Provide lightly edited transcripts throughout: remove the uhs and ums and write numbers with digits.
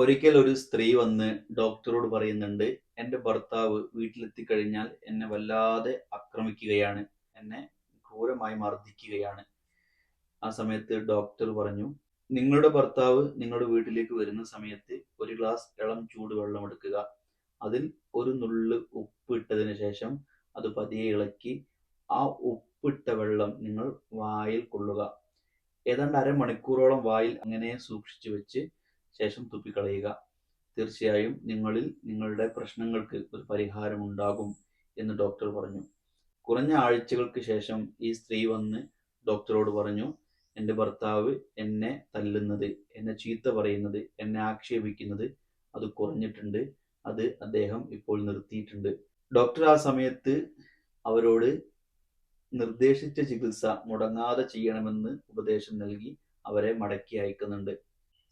ഒരിക്കൽ ഒരു സ്ത്രീ വന്ന് ഡോക്ടറോട് പറയുന്നുണ്ട്, എൻ്റെ ഭർത്താവ് വീട്ടിലെത്തിക്കഴിഞ്ഞാൽ എന്നെ വല്ലാതെ ആക്രമിക്കുകയാണ്, എന്നെ ക്രൂരമായി മർദ്ദിക്കുകയാണ്. ആ സമയത്ത് ഡോക്ടർ പറഞ്ഞു, നിങ്ങളുടെ ഭർത്താവ് നിങ്ങളുടെ വീട്ടിലേക്ക് വരുന്ന സമയത്ത് ഒരു ഗ്ലാസ് ഇളം ചൂടുവെള്ളം എടുക്കുക. അതിൽ ഒരു നുള്ള് ഉപ്പ് ഇട്ടതിന് ശേഷം അത് പതിയെ ഇളക്കി ആ ഉപ്പിട്ട വെള്ളം നിങ്ങൾ വായിൽ കൊള്ളുക. ഏതാണ്ട് അരമണിക്കൂറോളം വായിൽ അങ്ങനെ സൂക്ഷിച്ചു വെച്ച് ശേഷം തുപ്പിക്കളയുക. തീർച്ചയായും നിങ്ങളിൽ നിങ്ങളുടെ പ്രശ്നങ്ങൾക്ക് ഒരു പരിഹാരമുണ്ടാകും എന്ന് ഡോക്ടർ പറഞ്ഞു. കുറഞ്ഞ ആഴ്ചകൾക്ക് ശേഷം ഈ സ്ത്രീ വന്ന് ഡോക്ടറോട് പറഞ്ഞു, എൻ്റെ ഭർത്താവ് എന്നെ തല്ലുന്നത്, എന്നെ ചീത്ത പറയുന്നത്, എന്നെ ആക്ഷേപിക്കുന്നത് അത് കുറഞ്ഞിട്ടുണ്ട്. അത് അദ്ദേഹം ഇപ്പോൾ നിർത്തിയിട്ടുണ്ട്. ഡോക്ടർ ആ സമയത്ത് അവരോട് നിർദ്ദേശിച്ച ചികിത്സ മുടങ്ങാതെ ചെയ്യണമെന്ന് ഉപദേശം നൽകി അവരെ മടക്കി അയക്കുന്നുണ്ട്.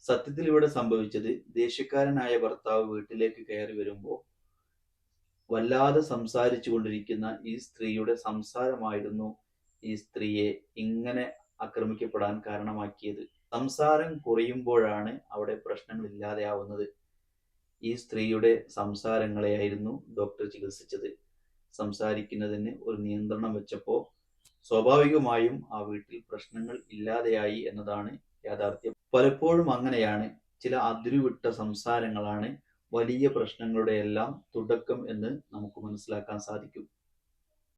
സത്യത്തിൽ ഇവിടെ സംഭവിച്ചത്, ദേഷ്യക്കാരനായ ഭർത്താവ് വീട്ടിലേക്ക് കയറി വരുമ്പോൾ വല്ലാതെ സംസാരിച്ചു കൊണ്ടിരിക്കുന്ന ഈ സ്ത്രീയുടെ സംസാരമായിരുന്നു ഈ സ്ത്രീയെ ഇങ്ങനെ ആക്രമിക്കപ്പെടാൻ കാരണമാക്കിയത്. സംസാരം കുറയുമ്പോഴാണ് അവിടെ പ്രശ്നങ്ങൾ ഇല്ലാതെയാവുന്നത്. ഈ സ്ത്രീയുടെ സംസാരങ്ങളെയായിരുന്നു ഡോക്ടർ ചികിത്സിച്ചത്. സംസാരിക്കുന്നതിന് ഒരു നിയന്ത്രണം വെച്ചപ്പോൾ സ്വാഭാവികമായും ആ വീട്ടിൽ പ്രശ്നങ്ങൾ ഇല്ലാതെയായി എന്നതാണ് യാഥാർത്ഥ്യം. പലപ്പോഴും അങ്ങനെയാണ്. ചില അതിരുവിട്ട സംസാരങ്ങളാണ് വലിയ പ്രശ്നങ്ങളുടെ എല്ലാം തുടക്കം എന്ന് നമുക്ക് മനസ്സിലാക്കാൻ സാധിക്കും.